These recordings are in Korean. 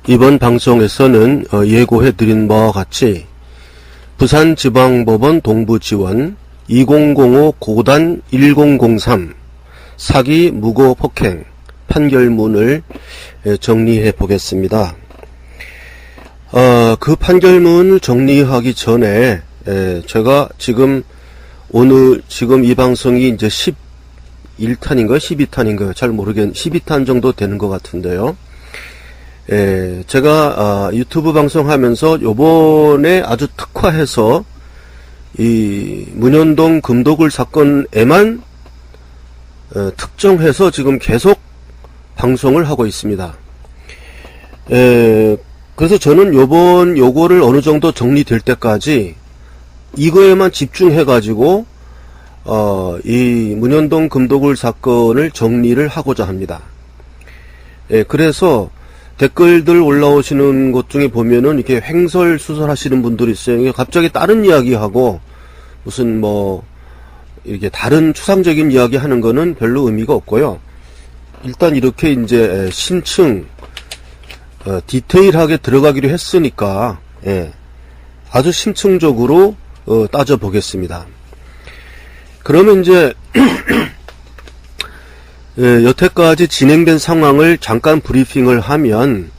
이번 방송에서는 예고해드린 바와 같이 부산지방법원 동부지원 2005 고단 1003 사기 무고 폭행 판결문을 정리해 보겠습니다. 그 판결문을 정리하기 전에 제가 지금 이 방송이 이제 11탄인가요? 12탄인가요? 잘 모르겠는데 12탄 정도 되는 것 같은데요. 제가 유튜브 방송하면서 요번에 아주 특화해서 이 문현동 금도굴 사건에만 특정해서 지금 계속 방송을 하고 있습니다. 그래서 저는 요거를 어느 정도 정리될 때까지 이거에만 집중해 가지고 이 문현동 금도굴 사건을 정리를 하고자 합니다. 그래서 댓글들 올라오시는 것 중에 보면은 이렇게 횡설수설하시는 분들이 있어요. 갑자기 다른 이야기하고 무슨 이렇게 다른 추상적인 이야기 하는 거는 별로 의미가 없고요. 일단 이렇게 이제 심층 디테일하게 들어가기로 했으니까 아주 심층적으로 따져 보겠습니다. 그러면 이제 여태까지 진행된 상황을 잠깐 브리핑을 하면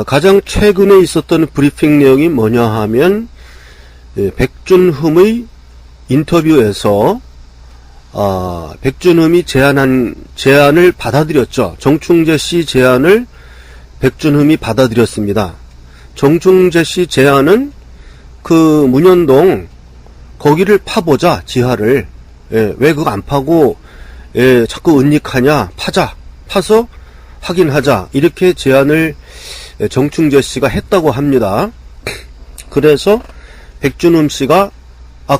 가장 최근에 있었던 브리핑 내용이 뭐냐 하면 백준흠의 인터뷰에서 백준흠이 제안을 받아들였죠. 정충재 씨 제안을 백준흠이 받아들였습니다. 정충재 씨 제안은 그 문현동 거기를 파보자, 지하를. 왜 그거 안 파고 자꾸 은닉하냐, 파서 확인하자, 이렇게 제안을 정충재 씨가 했다고 합니다. 그래서 백준흠 씨가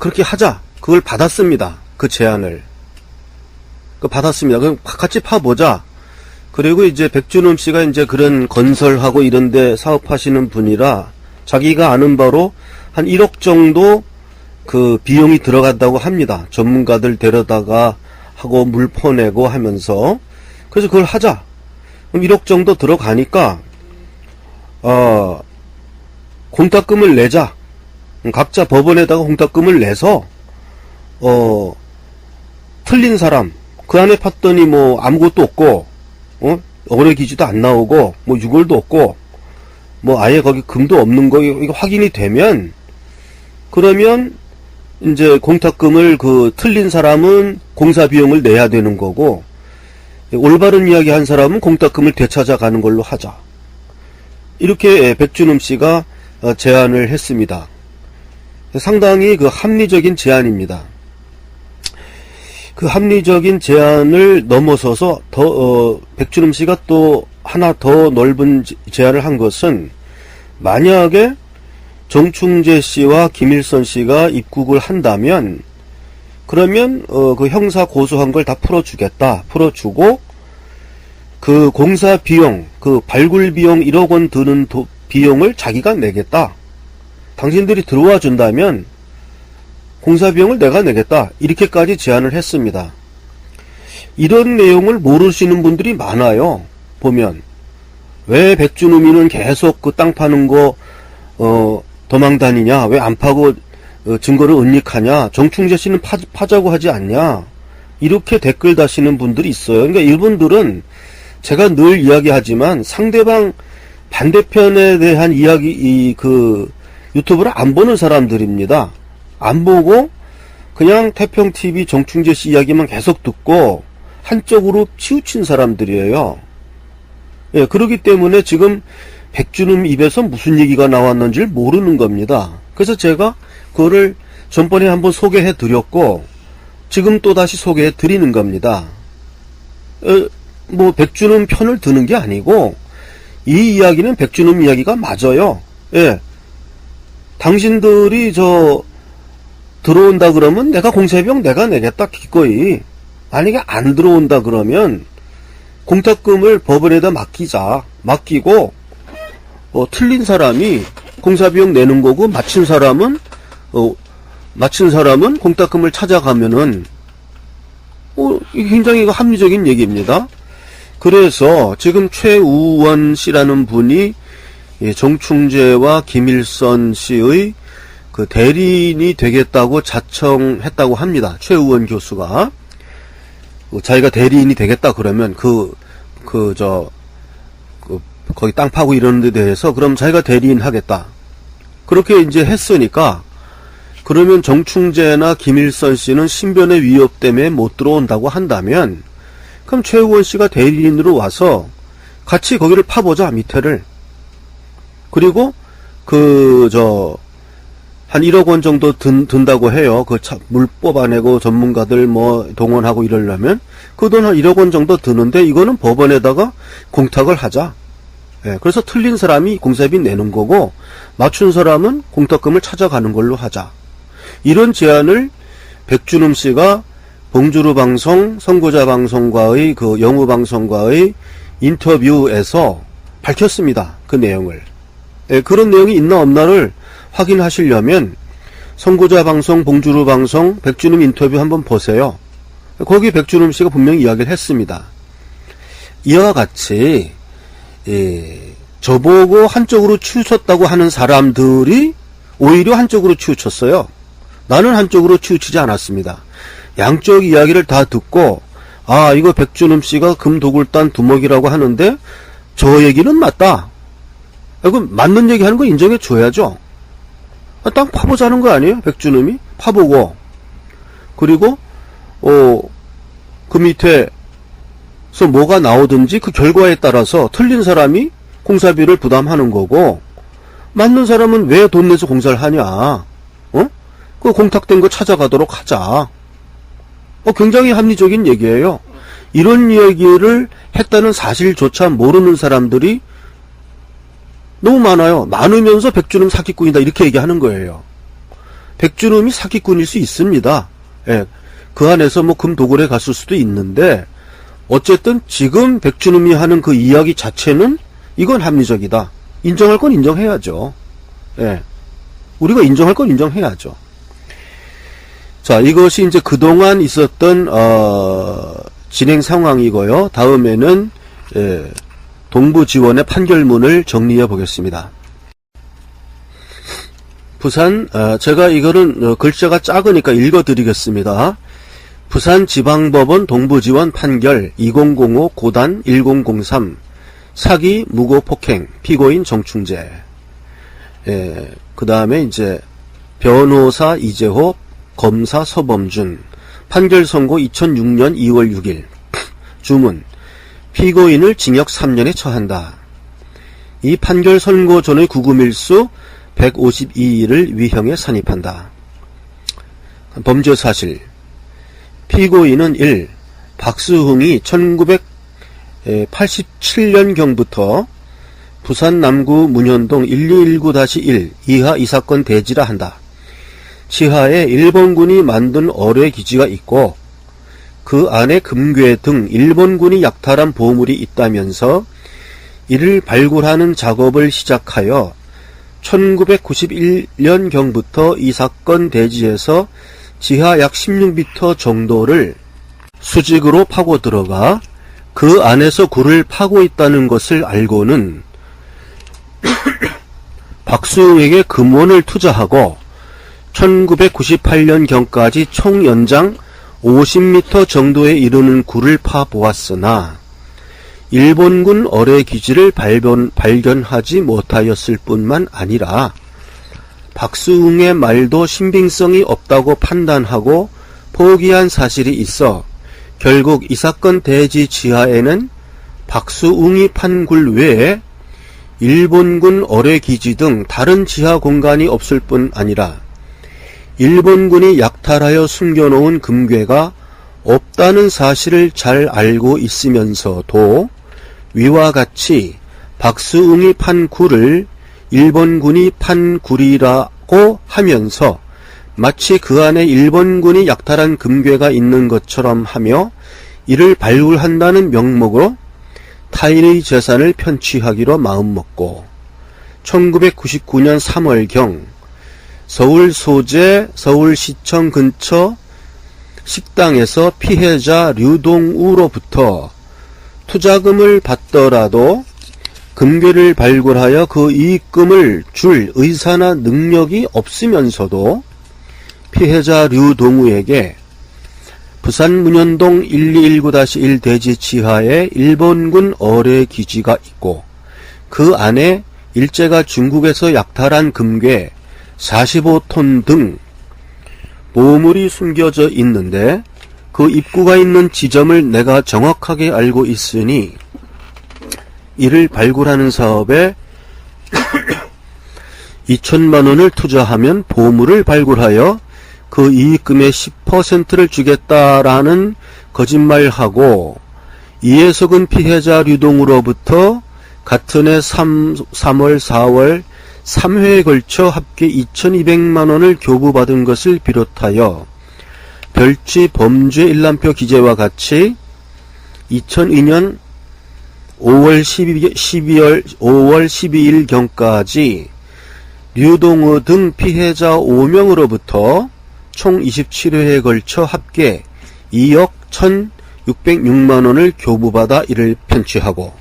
그렇게 하자, 그걸 받았습니다. 그 제안을 받았습니다. 그럼 같이 파보자. 그리고 이제 백준흠 씨가 이제 그런 건설하고 이런데 사업하시는 분이라 자기가 아는 바로 한 1억 정도 그 비용이 들어간다고 합니다. 전문가들 데려다가 하고 물 퍼내고 하면서. 그래서 그걸 하자. 그럼 1억 정도 들어가니까 공탁금을 내자. 각자 법원에다가 공탁금을 내서 틀린 사람 그 안에 팠더니 아무것도 없고 어뢰 기지도 안 나오고 유골도 없고 아예 거기 금도 없는 거 이거 확인이 되면, 그러면 이제 공탁금을 그 틀린 사람은 공사 비용을 내야 되는 거고, 올바른 이야기 한 사람은 공탁금을 되찾아가는 걸로 하자. 이렇게 백준흠 씨가 제안을 했습니다. 상당히 그 합리적인 제안입니다. 그 합리적인 제안을 넘어서서 백준흠 씨가 또 하나 더 넓은 제안을 한 것은, 만약에 정충재 씨와 김일선 씨가 입국을 한다면, 그러면 그 형사 고소한 걸 다 풀어주고, 그 공사 비용, 그 발굴 비용 1억 원 드는 비용을 자기가 내겠다. 당신들이 들어와 준다면 공사 비용을 내가 내겠다. 이렇게까지 제안을 했습니다. 이런 내용을 모르시는 분들이 많아요. 보면 왜 백준흠이는 계속 그 땅 파는 거 도망 다니냐, 왜 안 파고 증거를 은닉하냐, 정충재 씨는 파자고 하지 않냐, 이렇게 댓글 다시는 분들이 있어요. 그러니까 이분들은 제가 늘 이야기하지만 상대방 반대편에 대한 이야기, 그 유튜브를 안 보는 사람들입니다. 안 보고 그냥 태평TV 정충재 씨 이야기만 계속 듣고 한쪽으로 치우친 사람들이에요. 그렇기 때문에 지금 백준흠 입에서 무슨 얘기가 나왔는지를 모르는 겁니다. 그래서 제가 그거를 전번에 한번 소개해 드렸고 지금 또다시 소개해 드리는 겁니다. 백준흠 편을 드는 게 아니고 이 이야기는 백준흠 이야기가 맞아요. 당신들이 들어온다 그러면 내가 공사비용 내가 내겠다, 기꺼이. 만약에 안 들어온다 그러면 공탁금을 법원에다 맡기고 틀린 사람이 공사비용 내는 거고, 맞힌 사람은 공탁금을 찾아가면은 굉장히 합리적인 얘기입니다. 그래서 지금 최우원 씨라는 분이 정충재와 김일선 씨의 그 대리인이 되겠다고 자청했다고 합니다. 최우원 교수가. 자기가 대리인이 되겠다 그러면 거기 땅 파고 이러는 데 대해서 그럼 자기가 대리인 하겠다. 그렇게 이제 했으니까 그러면 정충재나 김일선 씨는 신변의 위협 때문에 못 들어온다고 한다면 그럼 최우원 씨가 대리인으로 와서 같이 거기를 파보자, 밑에를. 그리고 한 1억 원 정도 든다고 해요. 물 뽑아내고 전문가들 동원하고 이러려면 그 돈 한 1억 원 정도 드는데 이거는 법원에다가 공탁을 하자. 예, 그래서 틀린 사람이 공사비 내는 거고 맞춘 사람은 공탁금을 찾아가는 걸로 하자. 이런 제안을 백준흠 씨가 봉주루 방송, 선고자 방송과의 영우 방송과의 인터뷰에서 밝혔습니다. 그 내용을. 예, 그런 내용이 있나 없나를 확인하시려면 선고자 방송, 봉주루 방송, 백준흠 인터뷰 한번 보세요. 거기 백준흠 씨가 분명히 이야기를 했습니다. 이와 같이 저보고 한쪽으로 치우쳤다고 하는 사람들이 오히려 한쪽으로 치우쳤어요. 나는 한쪽으로 치우치지 않았습니다. 양쪽 이야기를 다 듣고 이거 백준흠 씨가 금도굴단 두목이라고 하는데 저 얘기는 맞다. 그럼 맞는 얘기 하는 거 인정해 줘야죠. 땅 파보자는 거 아니에요? 백준흠이 파보고 그리고 그 밑에서 뭐가 나오든지 그 결과에 따라서 틀린 사람이 공사비를 부담하는 거고 맞는 사람은 왜 돈 내서 공사를 하냐? 그 공탁된 거 찾아가도록 하자. 굉장히 합리적인 얘기예요. 이런 얘기를 했다는 사실조차 모르는 사람들이 너무 많아요. 많으면서 백준흠 사기꾼이다 이렇게 얘기하는 거예요. 백준흠이 사기꾼일 수 있습니다. 예, 그 안에서 금도굴에 갔을 수도 있는데 어쨌든 지금 백준흠이 하는 그 이야기 자체는 이건 합리적이다. 인정할 건 인정해야죠. 예, 우리가 인정할 건 인정해야죠. 자, 이것이 이제 그동안 있었던 진행 상황이고요. 다음에는 동부지원의 판결문을 정리해 보겠습니다. 부산, 제가 이거는 글자가 작으니까 읽어 드리겠습니다. 부산지방법원 동부지원 판결 2005 고단 1003 사기 무고 폭행 피고인 정충재. 그 다음에 이제 변호사 이재호, 검사 서범준. 판결 선고 2006년 2월 6일. 주문. 피고인을 징역 3년에 처한다. 이 판결 선고 전의 구금일수 152일을 위형에 산입한다. 범죄 사실. 피고인은 1. 박수흥이 1987년경부터 부산 남구 문현동 1219-1 이하 이 사건 대지라 한다. 지하에 일본군이 만든 어뢰기지가 있고 그 안에 금괴 등 일본군이 약탈한 보물이 있다면서 이를 발굴하는 작업을 시작하여 1991년경부터 이 사건 대지에서 지하 약 16m 정도를 수직으로 파고 들어가 그 안에서 굴을 파고 있다는 것을 알고는 박수흥에게 금원을 투자하고 1998년경까지 총 연장 50m 정도에 이르는 굴을 파보았으나 일본군 어뢰기지를 발견하지 못하였을 뿐만 아니라 박수흥의 말도 신빙성이 없다고 판단하고 포기한 사실이 있어 결국 이 사건 대지 지하에는 박수흥이 판 굴 외에 일본군 어뢰기지 등 다른 지하 공간이 없을 뿐 아니라 일본군이 약탈하여 숨겨놓은 금괴가 없다는 사실을 잘 알고 있으면서도 위와 같이 박수흥이 판 굴을 일본군이 판 굴이라고 하면서 마치 그 안에 일본군이 약탈한 금괴가 있는 것처럼 하며 이를 발굴한다는 명목으로 타인의 재산을 편취하기로 마음먹고 1999년 3월경 서울 소재 서울시청 근처 식당에서 피해자 류동우로부터 투자금을 받더라도 금괴를 발굴하여 그 이익금을 줄 의사나 능력이 없으면서도 피해자 류동우에게 부산 문현동 1219-1 대지 지하에 일본군 어뢰 기지가 있고 그 안에 일제가 중국에서 약탈한 금괴 45톤 등 보물이 숨겨져 있는데 그 입구가 있는 지점을 내가 정확하게 알고 있으니 이를 발굴하는 사업에 2천만 원을 투자하면 보물을 발굴하여 그 이익금의 10%를 주겠다라는 거짓말하고 이에 속은 피해자 류동우로부터 같은 해 3월 4월 3회에 걸쳐 합계 2200만 원을 교부받은 것을 비롯하여 별지 범죄 일람표 기재와 같이 2002년 5월 12일경까지 류동우 등 피해자 5명으로부터 총 27회에 걸쳐 합계 2억 1606만 원을 교부받아 이를 편취하고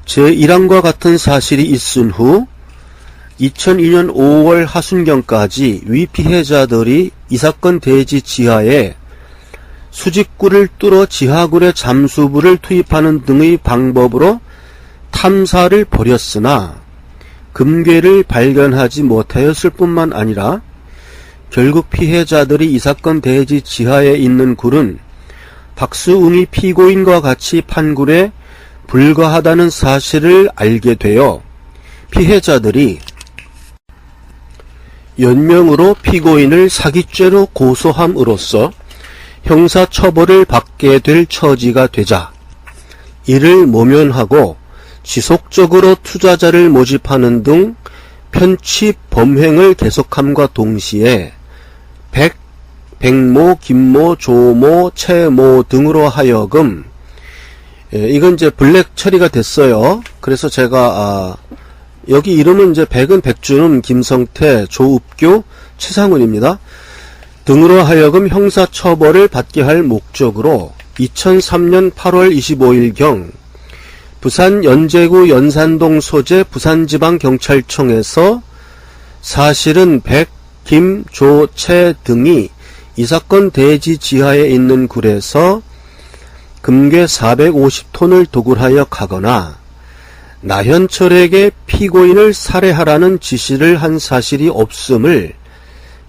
제1항과 같은 사실이 있은 후 2002년 5월 하순경까지 위 피해자들이 이 사건 대지 지하에 수직굴을 뚫어 지하굴에 잠수부를 투입하는 등의 방법으로 탐사를 벌였으나 금괴를 발견하지 못하였을 뿐만 아니라 결국 피해자들이 이 사건 대지 지하에 있는 굴은 박수웅이 피고인과 같이 판 굴에 불과하다는 사실을 알게 되어 피해자들이 연명으로 피고인을 사기죄로 고소함으로써 형사처벌을 받게 될 처지가 되자 이를 모면하고 지속적으로 투자자를 모집하는 등 편취 범행을 계속함과 동시에 백모, 김모, 조모, 최모 등으로 하여금 이건 이제 블랙 처리가 됐어요. 그래서 제가 여기 이름은 이제 백은 백준음, 김성태, 조읍교, 최상훈입니다. 등으로 하여금 형사처벌을 받게 할 목적으로 2003년 8월 25일경 부산 연제구 연산동 소재 부산지방경찰청에서 사실은 백, 김, 조, 최 등이 이 사건 대지 지하에 있는 굴에서 금괴 450톤을 도굴하여 가거나 나현철에게 피고인을 살해하라는 지시를 한 사실이 없음을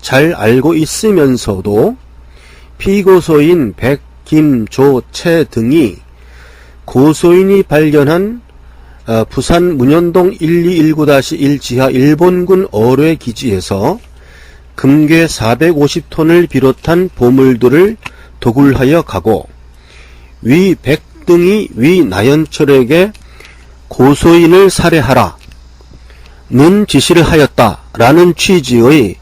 잘 알고 있으면서도 피고소인 백, 김, 조, 최 등이 고소인이 발견한 부산 문현동 1219-1 지하 일본군 어뢰 기지에서 금괴 450톤을 비롯한 보물들을 도굴하여 가고 위 백 등이 위 나연철에게 고소인을 살해하라 는 지시를 하였다라는 취지의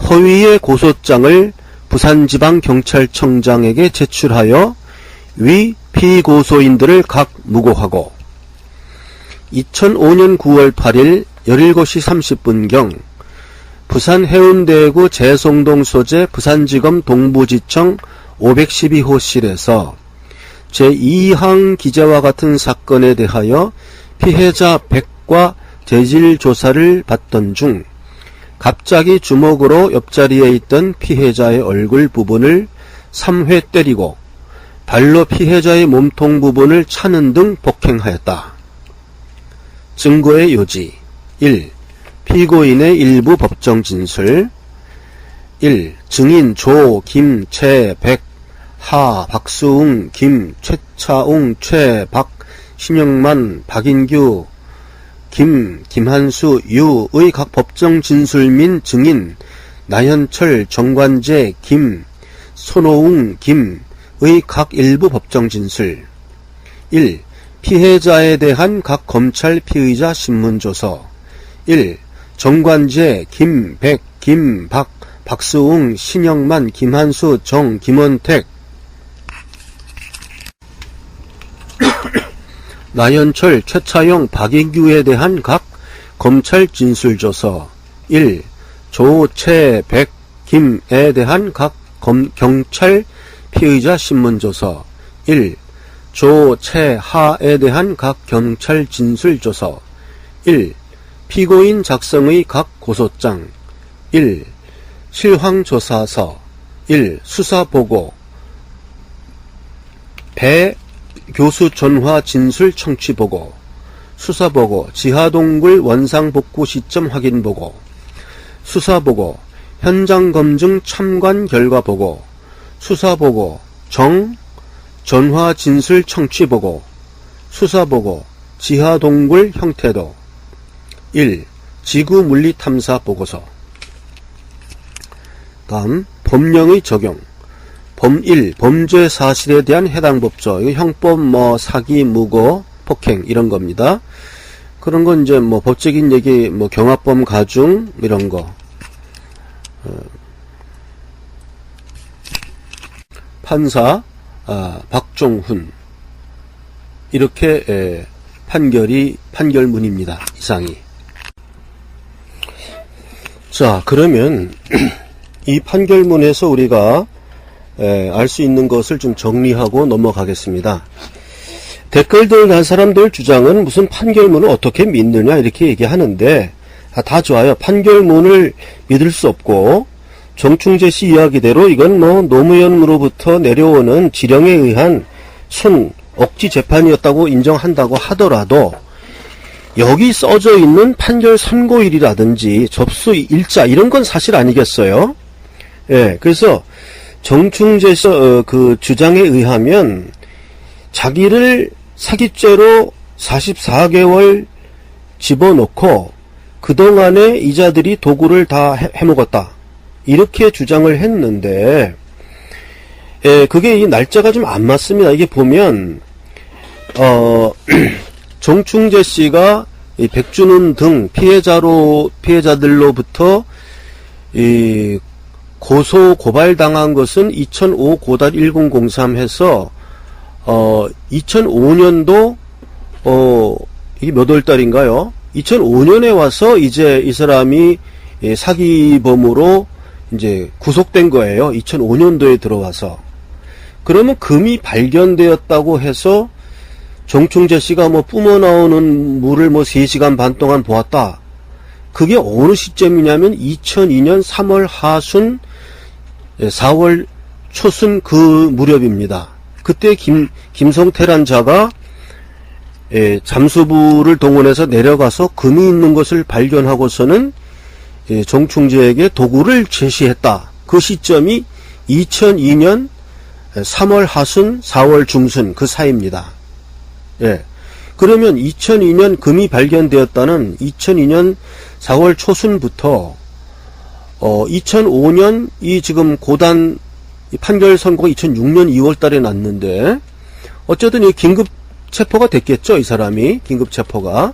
허위의 고소장을 부산지방경찰청장에게 제출하여 위 피고소인들을 각 무고하고 2005년 9월 8일 17시 30분경 부산 해운대구 재송동 소재 부산지검 동부지청 512호실에서 제2항 기재와 같은 사건에 대하여 피해자 백과 재질 조사를 받던 중 갑자기 주먹으로 옆자리에 있던 피해자의 얼굴 부분을 3회 때리고 발로 피해자의 몸통 부분을 차는 등 폭행하였다. 증거의 요지 1. 피고인의 일부 법정 진술 1. 증인 조, 김, 최, 백, 하, 박수웅, 김, 최차웅, 최, 박, 신영만, 박인규, 김, 김한수, 유의 각 법정 진술 민 증인 나현철, 정관재, 김, 손호웅, 김의 각 일부 법정 진술 1. 피해자에 대한 각 검찰 피의자 신문조서 1. 정관재, 김, 백, 김, 박, 박수웅, 신영만, 김한수, 정, 김원택, 나현철, 최차용, 박인규에 대한 각 검찰 진술조서 1. 조, 최, 백, 김에 대한 각 경찰 피의자 신문조서 1. 조, 채, 하에 대한 각 경찰 진술조서. 1. 피고인 작성의 각 고소장. 1. 실황조사서. 1. 수사보고. 배 교수 전화 진술 청취보고. 수사보고. 지하동굴 원상복구 시점 확인보고. 수사보고. 현장검증 참관 결과보고. 수사보고. 전화 진술 청취보고. 수사보고. 지하동굴 형태도. 1. 지구물리탐사 보고서. 다음 법령의 적용. 1. 범죄 사실에 대한 해당 법조. 이거 형법 사기, 무고, 폭행 이런 겁니다. 그런 건 이제 법적인 얘기 경합범 가중 이런 거. 판사 박종훈 이렇게 판결문입니다. 이상이. 자, 그러면 이 판결문에서 우리가 알 수 있는 것을 좀 정리하고 넘어가겠습니다. 댓글들 단 사람들 주장은 무슨 판결문을 어떻게 믿느냐 이렇게 얘기하는데 다 좋아요. 판결문을 믿을 수 없고 정충재 씨 이야기대로 이건 노무현으로부터 내려오는 지령에 의한 억지 재판이었다고 인정한다고 하더라도 여기 써져 있는 판결 선고일이라든지 접수 일자 이런 건 사실 아니겠어요? 예, 그래서 정충재 씨 그 주장에 의하면 자기를 사기죄로 44개월 집어넣고 그동안에 이자들이 도구를 다 해먹었다. 이렇게 주장을 했는데, 예, 그게 이 날짜가 좀 안 맞습니다. 이게 보면, 정충재 씨가 이 백준훈 등 피해자들로부터 이 고소 고발당한 것은 2005 5-1003 해서 2005년도 이게 몇 월 달인가요? 2005년에 와서 이제 이 사람이 사기범으로 이제 구속된 거예요. 2005년도에 들어와서. 그러면 금이 발견되었다고 해서 정충재 씨가 뿜어 나오는 물을 3시간 반 동안 보았다. 그게 어느 시점이냐면 2002년 3월 하순 4월 초순 그 무렵입니다. 그때 김성태란 자가 잠수부를 동원해서 내려가서 금이 있는 것을 발견하고서는 정충재에게 도구를 제시했다. 그 시점이 2002년 3월 하순 4월 중순 그 사이입니다. 예. 그러면 2002년 금이 발견되었다는 2002년 4월 초순부터 2005년 이 지금 고단 판결 선고가 2006년 2월 달에 났는데 어쨌든 이 긴급 체포가 됐겠죠. 이 사람이 긴급 체포가.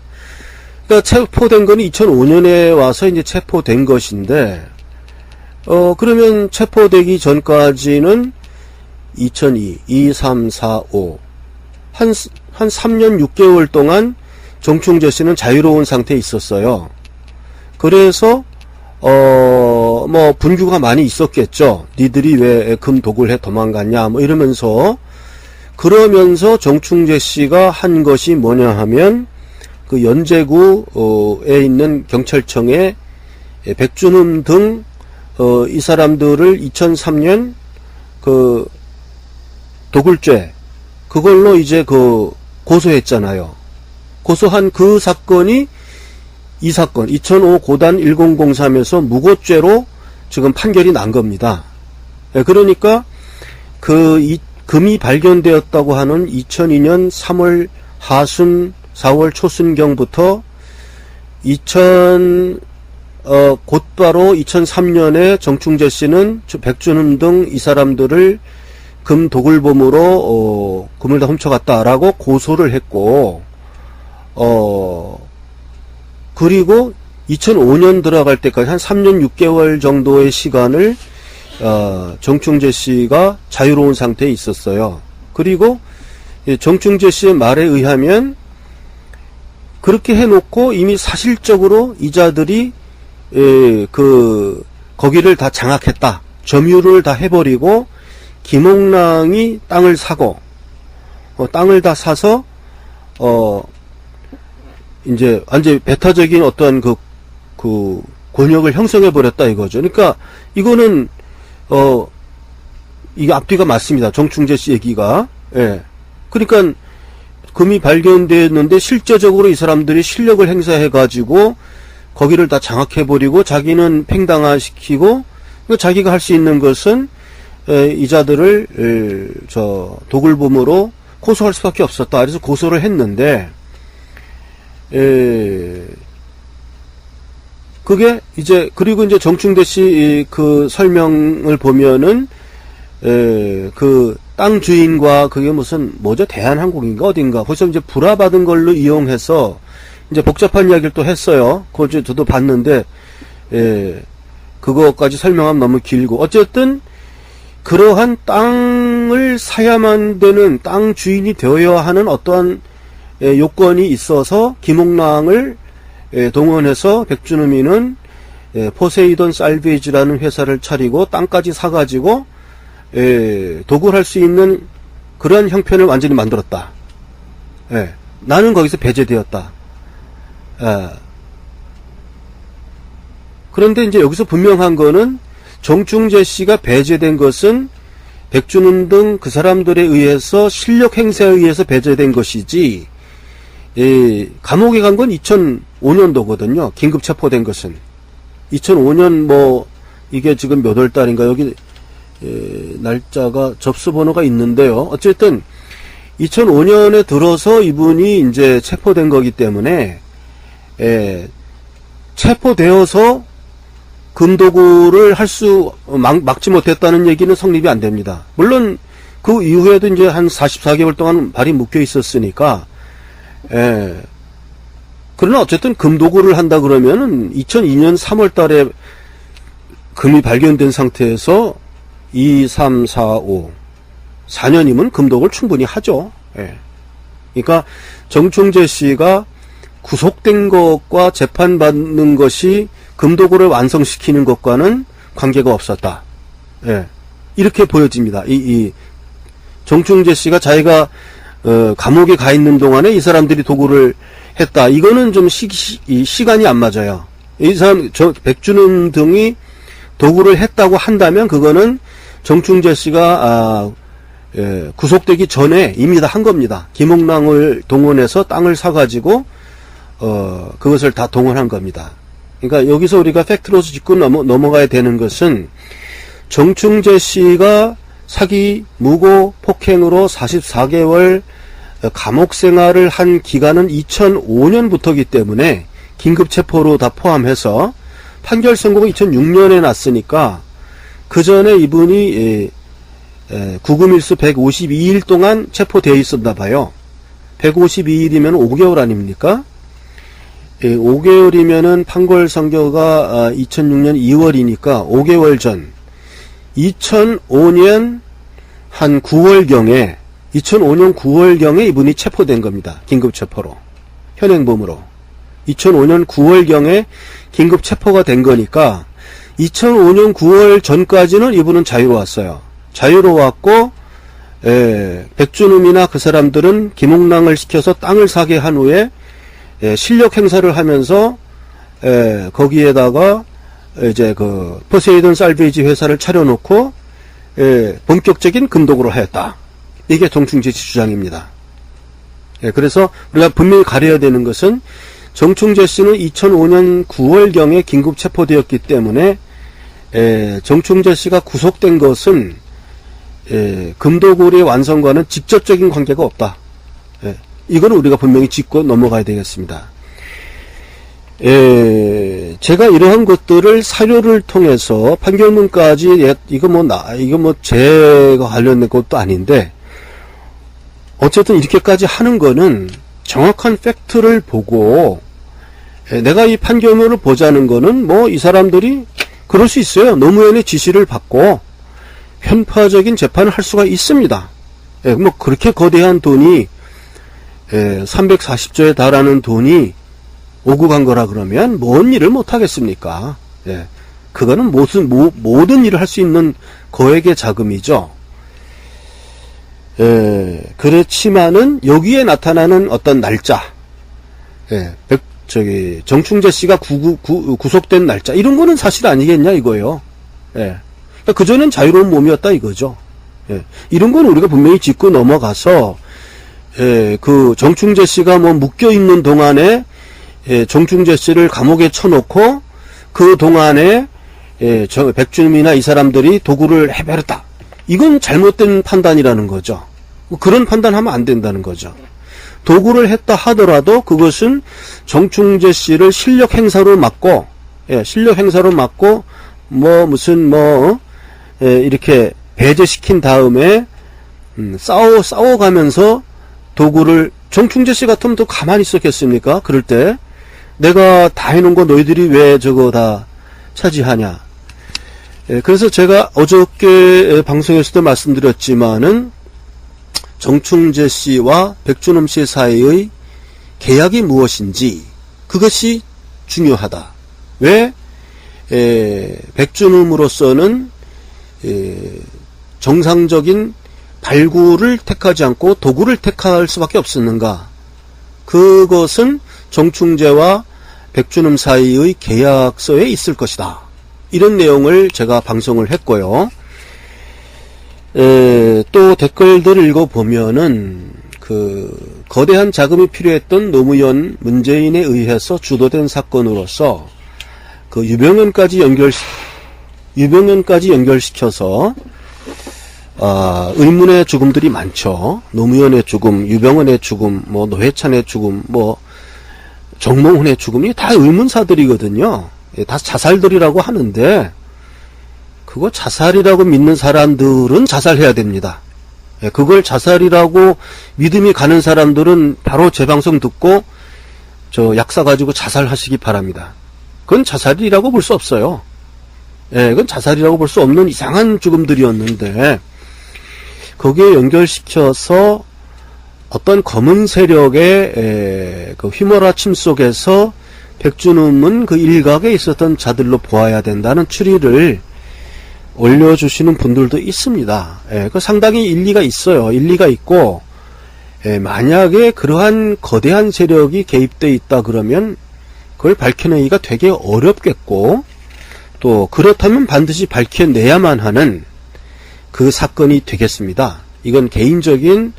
그러니까 체포된 건 2005년에 와서 이제 체포된 것인데 그러면 체포되기 전까지는 2002, 2, 3, 4, 5 한 3년 6개월 동안 정충재 씨는 자유로운 상태에 있었어요. 그래서 분규가 많이 있었겠죠. 니들이 왜 금 도굴 해 도망갔냐 이러면서 그러면서 정충재 씨가 한 것이 뭐냐 하면 그 연제구에 있는 경찰청에 백준흠 등 이 사람들을 2003년 그 도굴죄 그걸로 이제 고소했잖아요. 고소한 그 사건이 이 사건 2005 고단 1003에서 무고죄로 지금 판결이 난 겁니다. 그러니까 금이 발견되었다고 하는 2002년 3월 하순 4월 초순경부터 곧바로 2003년에 정충재 씨는 백준흠 등 이 사람들을 금 도굴범으로 금을 다 훔쳐갔다라고 고소를 했고 그리고 2005년 들어갈 때까지 한 3년 6개월 정도의 시간을 정충재 씨가 자유로운 상태에 있었어요. 그리고 정충재 씨의 말에 의하면 그렇게 해놓고 이미 사실적으로 이자들이 거기를 다 장악했다. 점유를 다 해버리고 김옥랑이 땅을 사고 땅을 다 사서 이제 완전 배타적인 어떤 그 권력을 형성해 버렸다 이거죠. 그러니까 이거는 이게 앞뒤가 맞습니다. 정충재 씨 얘기가. 예. 그러니까 금이 발견됐는데 실제적으로 이 사람들이 실력을 행사해 가지고 거기를 다 장악해 버리고 자기는 팽당화시키고 자기가 할 수 있는 것은 이자들을 도굴범으로 고소할 수밖에 없었다. 그래서 고소를 했는데 그게 이제 그리고 이제 정충대 씨 그 설명을 보면은 그 땅 주인과 그게 무슨 뭐죠? 대한항공인가 어딘가 거기서 이제 불화받은 걸로 이용해서 이제 복잡한 이야기를 또 했어요. 그거 저도 봤는데 그거까지 설명하면 너무 길고 어쨌든 그러한 땅을 사야만 되는 땅 주인이 되어야 하는 어떠한 요건이 있어서 김옥랑을 동원해서 백준음이는 포세이돈 살베이지라는 회사를 차리고 땅까지 사가지고 도굴할 수 있는 그런 형편을 완전히 만들었다. 나는 거기서 배제되었다. 그런데 이제 여기서 분명한 거는 정충재 씨가 배제된 것은 백준음 등 그 사람들에 의해서 실력 행사에 의해서 배제된 것이지 감옥에 간 건 2005년도거든요. 긴급 체포된 것은 2005년 뭐 이게 지금 몇 월 달인가 여기 날짜가 접수 번호가 있는데요. 어쨌든 2005년에 들어서 이분이 이제 체포된 거기 때문에 체포되어서 금도구를 막지 못했다는 얘기는 성립이 안 됩니다. 물론 그 이후에도 이제 한 44개월 동안 발이 묶여 있었으니까 그러나 어쨌든 금도구를 한다 그러면은 2002년 3월 달에 금이 발견된 상태에서 2, 3, 4, 5 4년이면 금도구를 충분히 하죠. 그러니까 정충재 씨가 구속된 것과 재판받는 것이 금도구를 완성시키는 것과는 관계가 없었다. 이렇게 보여집니다. 이 정충재 씨가 자기가 감옥에 가 있는 동안에 이 사람들이 도구를 했다. 이거는 좀 시간이 안 맞아요. 이 사람 백준음 등이 도구를 했다고 한다면 그거는 정충재 씨가 구속되기 전에 이미 다 한 겁니다. 김옥랑을 동원해서 땅을 사가지고 그것을 다 동원한 겁니다. 그러니까 여기서 우리가 팩트로서 짚고 넘어가야 되는 것은 정충재 씨가 사기, 무고, 폭행으로 44개월 감옥 생활을 한 기간은 2005년부터이기 때문에 긴급 체포로 다 포함해서 판결 선고가 2006년에 났으니까 그 전에 이분이 구금일수 152일 동안 체포되어 있었나 봐요. 152일이면 5개월 아닙니까? 5개월이면은 판결 선고가 2006년 2월이니까 5개월 전 2005년 한 9월경에 2005년 9월경에 이분이 체포된 겁니다. 긴급 체포로 현행범으로 2005년 9월경에 긴급 체포가 된 거니까 2005년 9월 전까지는 이분은 자유로웠어요. 자유로웠고 백준음이나 그 사람들은 김옥랑을 시켜서 땅을 사게 한 후에 실력 행사를 하면서 거기에다가 이제 그 포세이돈 살베이지 회사를 차려놓고 본격적인 금도구를 하였다. 이게 정충재 씨 주장입니다. 그래서 우리가 분명히 가려야 되는 것은 정충재 씨는 2005년 9월경에 긴급 체포되었기 때문에 정충재 씨가 구속된 것은 금도구의 완성과는 직접적인 관계가 없다. 이거는 우리가 분명히 짚고 넘어가야 되겠습니다. 제가 이러한 것들을 사료를 통해서 판결문까지 이거 뭐 제가 관련된 것도 아닌데 어쨌든 이렇게까지 하는 거는 정확한 팩트를 보고 내가 이 판결문을 보자는 거는 뭐 이 사람들이 그럴 수 있어요. 노무현의 지시를 받고 편파적인 재판을 할 수가 있습니다. 뭐 그렇게 거대한 돈이 340조에 달하는 돈이 오고 간 거라 그러면 뭔 일을 못 하겠습니까? 그거는 모든 일을 할 수 있는 거액의 자금이죠. 그렇지만은 여기에 나타나는 어떤 날짜, 정충재 씨가 구속된 날짜 이런 거는 사실 아니겠냐 이거예요. 그러니까 그전엔 자유로운 몸이었다 이거죠. 이런 건 우리가 분명히 짚고 넘어가서 그 정충재 씨가 뭐 묶여 있는 동안에 정충재 씨를 감옥에 쳐놓고 그 동안에 백준음이나 이 사람들이 도구를 해버렸다. 이건 잘못된 판단이라는 거죠. 그런 판단하면 안 된다는 거죠. 도구를 했다 하더라도 그것은 정충재 씨를 실력 행사로 막고, 이렇게 배제시킨 다음에, 싸워가면서 도구를, 정충재 씨 같으면 또 가만히 있었겠습니까? 그럴 때, 내가 다 해놓은 거 너희들이 왜 저거 다 차지하냐. 그래서 제가 어저께 방송에서도 말씀드렸지만은, 정충재 씨와 백준음 씨 사이의 계약이 무엇인지 그것이 중요하다. 왜 백준음으로서는 정상적인 발굴을 택하지 않고 도구를 택할 수밖에 없었는가? 그것은 정충재와 백준음 사이의 계약서에 있을 것이다. 이런 내용을 제가 방송을 했고요. 또 댓글들을 읽어보면은 그 거대한 자금이 필요했던 노무현 문재인에 의해서 주도된 사건으로서 그 유병현까지 연결시켜서 의문의 죽음들이 많죠. 노무현의 죽음, 유병헌의 죽음, 뭐 노회찬의 죽음, 뭐 정몽훈의 죽음이 다 의문사들이거든요. 다 자살들이라고 하는데 그거 자살이라고 믿는 사람들은 자살해야 됩니다. 그걸 자살이라고 믿음이 가는 사람들은 바로 제 방송 듣고 약 사가지고 자살하시기 바랍니다. 그건 자살이라고 볼 수 없어요. 그건 자살이라고 볼 수 없는 이상한 죽음들이었는데 거기에 연결시켜서 어떤 검은 세력의 그 휘몰아침 속에서 백준음은 그 일각에 있었던 자들로 보아야 된다는 추리를 올려주시는 분들도 있습니다. 그 상당히 일리가 있어요. 일리가 있고, 만약에 그러한 거대한 세력이 개입되어 있다 그러면 그걸 밝혀내기가 되게 어렵겠고, 또 그렇다면 반드시 밝혀내야만 하는 그 사건이 되겠습니다. 이건 개인적인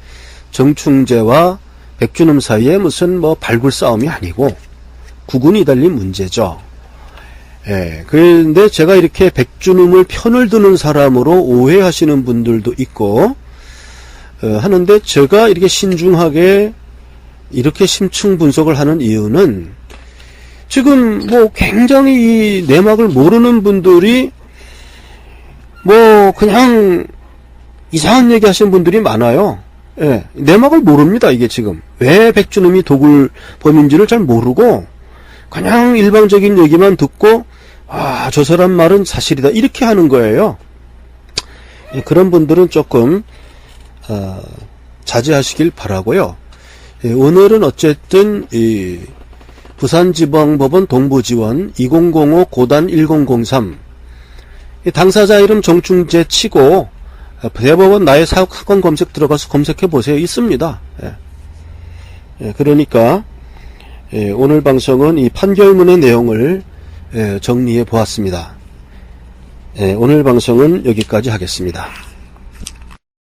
정충재와 백준음 사이에 무슨 뭐 발굴 싸움이 아니고 구군이 달린 문제죠. 그런데 제가 이렇게 백준음을 편을 드는 사람으로 오해하시는 분들도 있고, 하는데 제가 이렇게 신중하게 이렇게 심층 분석을 하는 이유는 지금 뭐 굉장히 이 내막을 모르는 분들이 뭐 그냥 이상한 얘기 하시는 분들이 많아요. 내막을 모릅니다, 이게 지금. 왜 백준음이 도굴범인지를 잘 모르고 그냥 일방적인 얘기만 듣고 저 사람 말은 사실이다 이렇게 하는 거예요. 그런 분들은 조금 자제하시길 바라고요. 오늘은 어쨌든 이 부산지방법원 동부지원 2005 고단 1003 당사자 이름 정충재 치고 대법원 나의 사건 검색 들어가서 검색해 보세요. 있습니다. 그러니까 오늘 방송은 이 판결문의 내용을 정리해 보았습니다. 오늘 방송은 여기까지 하겠습니다.